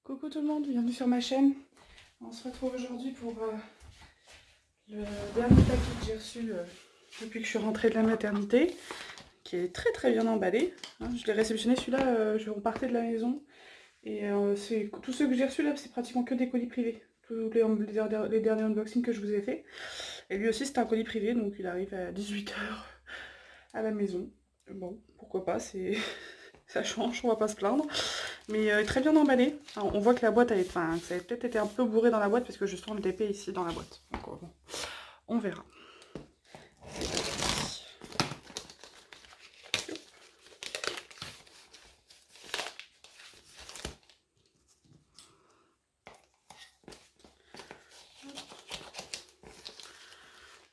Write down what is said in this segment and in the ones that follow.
Coucou tout le monde, bienvenue sur ma chaîne. On se retrouve aujourd'hui pour le dernier paquet que j'ai reçu depuis que je suis rentrée de la maternité, qui est très bien emballé. Je l'ai réceptionné celui-là, je repartais de la maison. Et tous ceux que j'ai reçus là, c'est pratiquement que des colis privés. Tous les derniers unboxings que je vous ai fait. Et lui aussi c'est un colis privé, donc il arrive à 18 h à la maison. Bon, pourquoi pas, ça change, on va pas se plaindre. Mais très bien emballé. Alors, on voit que la boîte, ça a peut-être été un peu bourré dans la boîte parce que je sens le DP ici dans la boîte. Donc bon, on verra.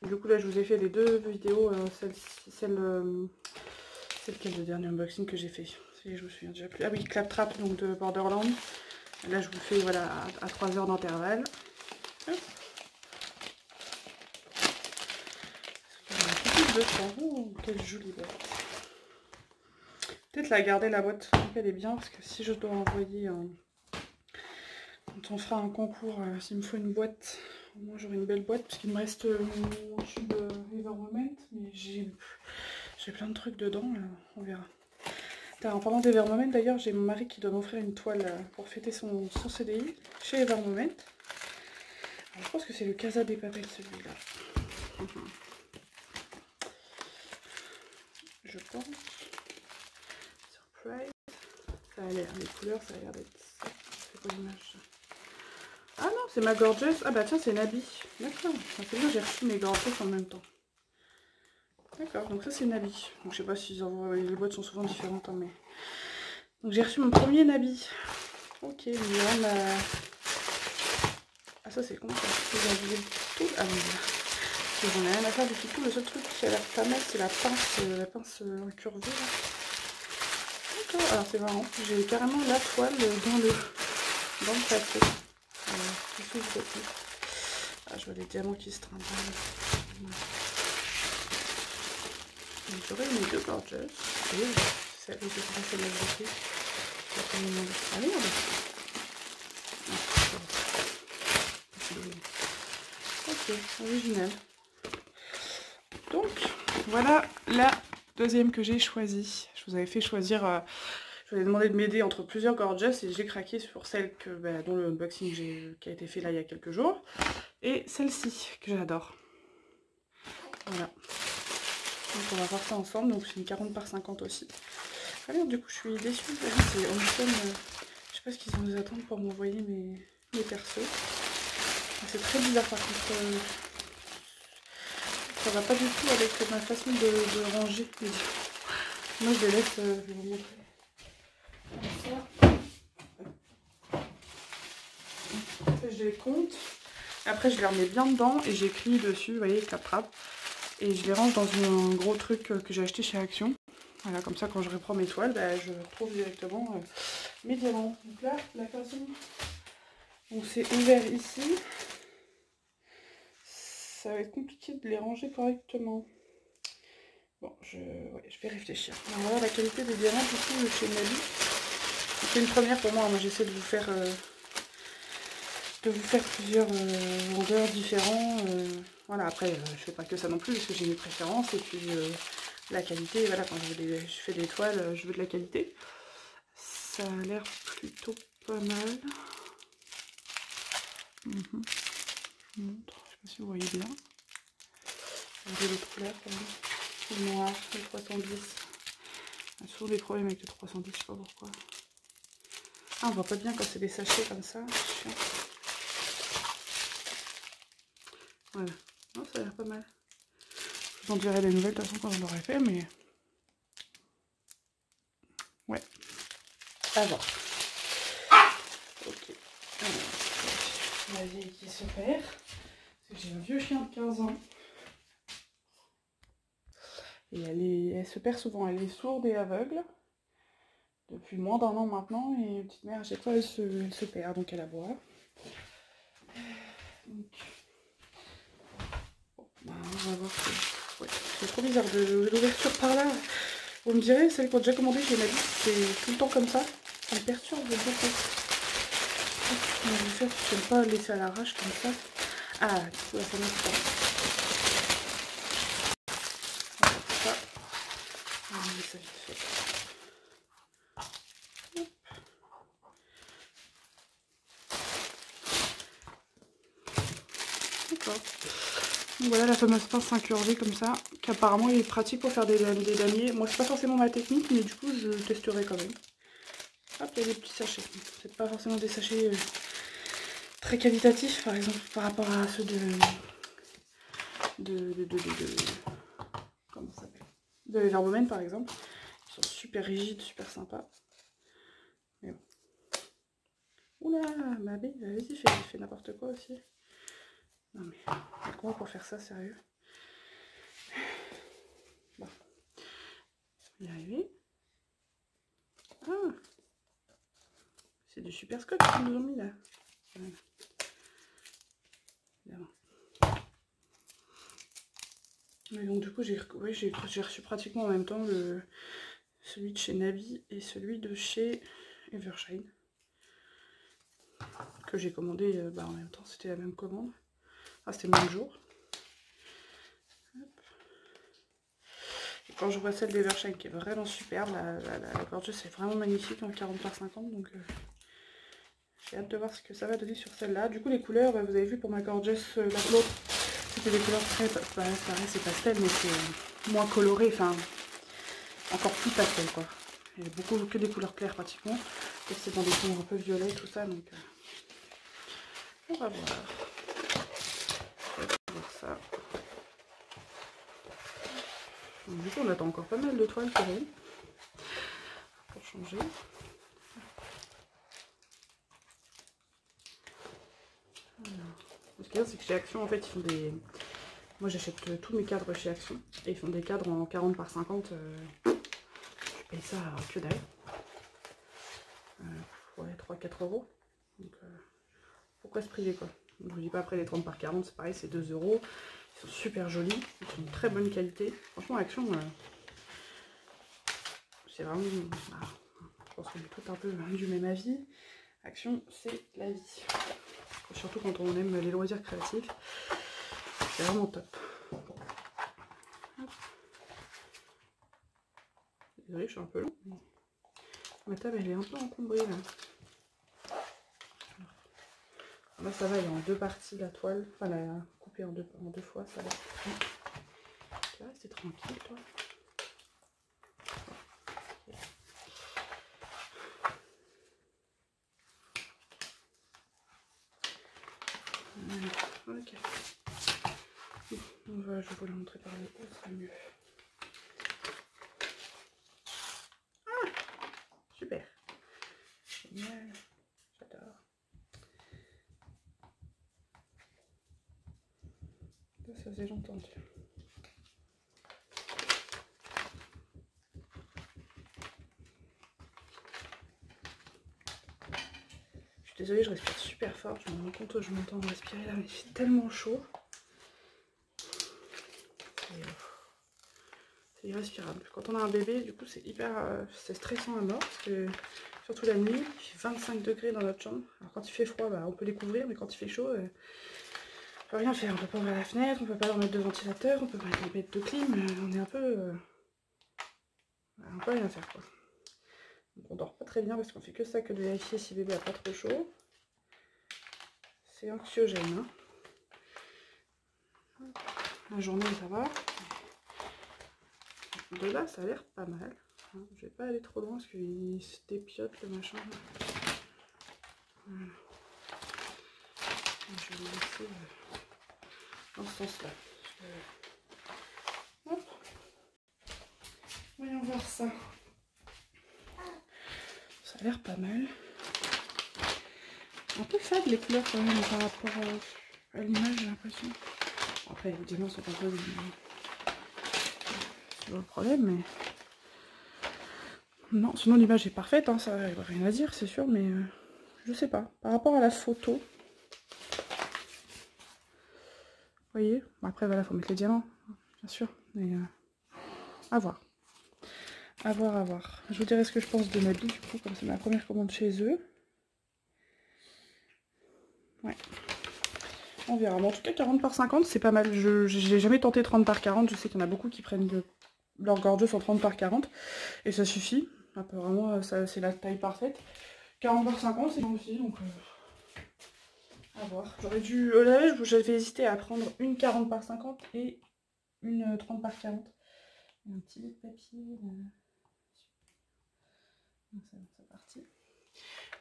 Du coup là je vous ai fait les deux vidéos, celle qui est le dernier unboxing que j'ai fait. Je me souviens déjà plus. Ah oui, Claptrap donc de Borderland. Là je vous le fais voilà à 3 heures d'intervalle. Oh, quelle jolie boîte. Peut-être la garder la boîte, elle est bien parce que si je dois envoyer quand on fera un concours, s'il me faut une boîte, au moins j'aurai une belle boîte parce qu'il me reste mon tube Evermoment, mais j'ai plein de trucs dedans, on verra. En parlant d'Evermoment d'ailleurs, j'ai mon mari qui doit m'offrir une toile pour fêter son CDI chez Evermoment. Je pense que c'est le Casa des Papel celui-là. Je pense. Surprise. Ça a l'air, les couleurs, ça a l'air d'être ça. C'est quoi l'image? Ah non, c'est ma Gorgeous. Ah bah tiens, c'est Nabi. D'accord. C'est bien, j'ai reçu mes Gorgeous en même temps. D'accord, donc ça c'est Nabi. Donc je sais pas si les boîtes sont souvent différentes, hein, mais. Donc j'ai reçu mon premier Nabi. Ok, mais ah ça c'est con ça. Tout. Ah mais j'en ai rien à faire du tout. Le seul truc qui a l'air pas mal, c'est la pince incurvée là. D'accord, alors c'est marrant. J'ai carrément la toile dans le paquet. Ah, je vois les diamants qui se trimballent. J'aurais mes deux Gorgeous. C'est celle que je vais ajouter. Ah merde! Ok, original. Donc, voilà la deuxième que j'ai choisie. Je vous avais fait choisir, je vous avais demandé de m'aider entre plusieurs Gorgeous et j'ai craqué sur celle dont le unboxing qui a été fait là il y a quelques jours. Et celle-ci, que j'adore. Voilà. Donc on va voir ça ensemble, donc c'est une 40 par 50 aussi. Alors du coup je suis déçue, c'est Omicron, je sais pas ce qu'ils vont nous attendre pour m'envoyer mes persos. C'est très bizarre par contre, ça va pas du tout avec ma façon de ranger. Moi je les laisse, je vais vous montrer. Comme ça. Je les compte, après je les remets bien dedans et j'écris dessus, vous voyez, Claptrap. Et je les range dans un gros truc que j'ai acheté chez Action. Voilà, comme ça quand je reprends mes toiles, je retrouve directement mes diamants. Donc là, la façon où c'est ouvert ici, ça va être compliqué de les ranger correctement. Bon, je vais réfléchir. Alors voilà la qualité des diamants du coup chez Nabi. C'est une première pour moi. Moi j'essaie de vous faire plusieurs vendeurs différents. Voilà, après je fais pas que ça non plus parce que j'ai mes préférences et puis la qualité, voilà, quand je fais des toiles, je veux de la qualité. Ça a l'air plutôt pas mal. Je vous montre, je sais pas si vous voyez bien. J'ai l'autre couleur quand même. Le noir, le 310. Il y a toujours des problèmes avec le 310, je sais pas pourquoi. Ah, on voit pas bien quand c'est des sachets comme ça. Voilà, non, ça a l'air pas mal. Je vous en dirai des nouvelles de toute façon quand je l'aurai fait, mais ouais, à voir. Ok, alors, la vieille qui se perd, parce que j'ai un vieux chien de 15 ans. Et elle se perd souvent, elle est sourde et aveugle. Depuis moins d'1 an maintenant, et une petite mère à chaque fois elle se perd, donc elle aboie. Donc, bon, on va voir. Ouais, c'est trop bizarre de l'ouverture par là. Vous me direz, celle qu'on a déjà commandée chez Nabi, c'est tout le temps comme ça. Ça me perturbe beaucoup. Je vais faire, je n'aime pas laisser à l'arrache comme ça. Ah, du coup, là, ça marche pas. Ça. On va mettre ça vite fait. Hop. D'accord. Donc voilà la fameuse pince incurvée comme ça, qui apparemment est pratique pour faire des damiers. Moi, c'est pas forcément ma technique, mais du coup, je testerai quand même. Hop, il y a des petits sachets. C'est pas forcément des sachets très qualitatifs, par exemple, par rapport à ceux comment ça s'appelle, de l'Herbomène, par exemple. Ils sont super rigides, super sympas. Mais bon. Oula, ma bille, vas-y, fais n'importe quoi aussi. Non mais, comment pour faire ça, sérieux? Bon. On va y arriver. Ah, c'est du super scotch qu'ils nous ont mis là. Voilà. Et donc du coup j'ai reçu pratiquement en même temps celui de chez Nabi et celui de chez Evershine que j'ai commandé en même temps, c'était la même commande. Ah, c'était le même jour. Hop. Et quand je vois celle d'Evershine qui est vraiment superbe, la gorgeuse est vraiment magnifique en 40 par 50, donc j'ai hâte de voir ce que ça va donner sur celle-là. Du coup les couleurs, vous avez vu pour ma gorgeous, l'autre, c'était des couleurs très, pareil c'est pastel, mais c'est moins coloré, enfin encore plus pastel quoi. Il y a beaucoup que des couleurs claires pratiquement. Et c'est dans des tons un peu violets, tout ça, donc on va voir. On va voir ça. Donc, du coup on attend encore pas mal de toiles quand même pour changer. Ce qu'il y a, c'est que chez Action, en fait, ils font des... Moi, j'achète tous mes cadres chez Action. Et ils font des cadres en 40 par 50. Je paye ça que dalle. Ouais, 3-4 euros. Donc, pourquoi se priver, quoi? Donc, je vous dis pas, après, les 30 par 40, c'est pareil, c'est 2 euros. Ils sont super jolis. Ils sont de très bonne qualité. Franchement, Action, c'est vraiment... Ah, je pense qu'on est tout un peu du même avis. Action, c'est la vie. Surtout quand on aime les loisirs créatifs. C'est vraiment top. Désolée, je suis un peu long. Ma table, elle est un peu encombrée là. Là, ça va, il y a en deux parties la toile. Enfin, la coupée en deux fois, ça va. Tu vas rester tranquille, toi. Ok. Je vais vous la montrer par le haut, ce sera mieux. Ah, super. Génial. J'adore. Ça faisait longtemps. Je suis désolée, je respire super fort. Je me rends compte que je m'entends respirer là, mais c'est tellement chaud. C'est irrespirable. Quand on a un bébé, du coup, c'est hyper... c'est stressant à mort, parce que surtout la nuit, il fait 25 degrés dans notre chambre. Alors quand il fait froid, on peut les couvrir, mais quand il fait chaud, on peut rien faire. On peut pas ouvrir la fenêtre, on peut pas leur mettre de ventilateur, on peut pas mettre de clim. On est un peu... on peut rien faire, quoi. Donc on dort pas très bien, parce qu'on fait que ça, que de vérifier si bébé a pas trop chaud. C'est anxiogène, hein. La journée, ça va. De là, ça a l'air pas mal. Je vais pas aller trop loin parce qu'il se dépiote le machin. Voilà. Je vais le laisser dans ce sens-là. Hop. Voyons voir ça. Ça a l'air pas mal. Un peu fade les couleurs quand même par rapport à l'image, j'ai l'impression. Après, évidemment, c'est un peu le problème, mais... Non, sinon l'image est parfaite, hein, ça n'y a rien à dire, c'est sûr, mais je sais pas. Par rapport à la photo, vous voyez, bon, après voilà, faut mettre les diamants, bien sûr, mais à voir. À voir, à voir. Je vous dirai ce que je pense de Nabi, du coup, comme c'est ma première commande chez eux. Ouais. On verra. Mais en tout cas, 40 par 50, c'est pas mal. Je n'ai jamais tenté 30 par 40. Je sais qu'il y en a beaucoup qui prennent leur gorgeuse en 30 par 40. Et ça suffit. Apparemment, c'est la taille parfaite. 40 par 50, c'est bon aussi. Donc, à voir. J'aurais dû... j'avais hésité à prendre une 40 par 50 et une 30 par 40. Et un petit bout de papier. C'est parti.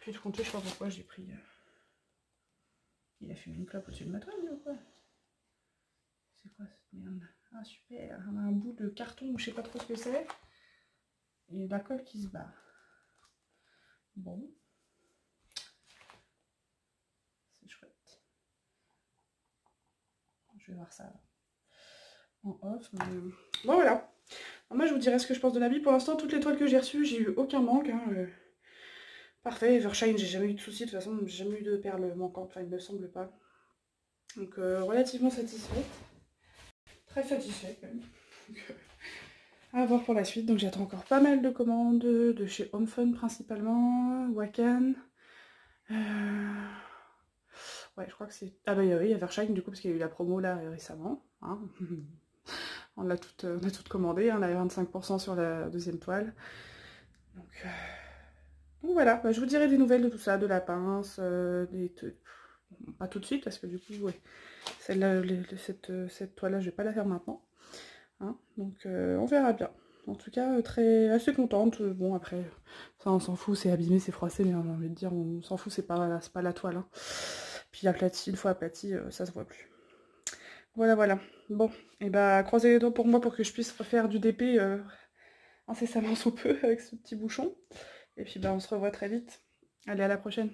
Puis de compter, je sais pas pourquoi j'ai pris... Il a fumé une clope au-dessus de ma toile, ou quoi? C'est quoi cette merde? Ah super, on a un bout de carton ou je sais pas trop ce que c'est. Et la colle qui se barre. Bon. C'est chouette. Je vais voir ça en off. Mais... Bon voilà. Alors, moi je vous dirai ce que je pense de l'habit. Pour l'instant, toutes les toiles que j'ai reçues, j'ai eu aucun manque. Hein. Parfait. Evershine, j'ai jamais eu de soucis. De toute façon, j'ai jamais eu de perles manquantes. Enfin, il me semble pas. Donc relativement satisfaite. Très satisfaite quand même. Donc, à voir pour la suite. Donc j'attends encore pas mal de commandes de chez HomeFun principalement. Wakan. Ouais, je crois que c'est... Ah bah oui, Evershine du coup, parce qu'il y a eu la promo là récemment. Hein. on a toutes commandé. On a 25% sur la deuxième toile. Donc voilà, bah, je vous dirai des nouvelles de tout ça, de la pince, pas tout de suite, parce que du coup, ouais, cette toile-là, je vais pas la faire maintenant. Hein, donc on verra bien. En tout cas, assez contente. Bon, après, ça on s'en fout, c'est abîmé, c'est froissé, mais j'ai envie de dire, on s'en fout, c'est pas la toile. Hein. Puis aplati, une fois aplati, ça se voit plus. Voilà, voilà. Bon, et bah croisez les doigts pour moi pour que je puisse refaire du DP incessamment sous peu avec ce petit bouchon. Et puis bah on se revoit très vite. Allez, à la prochaine.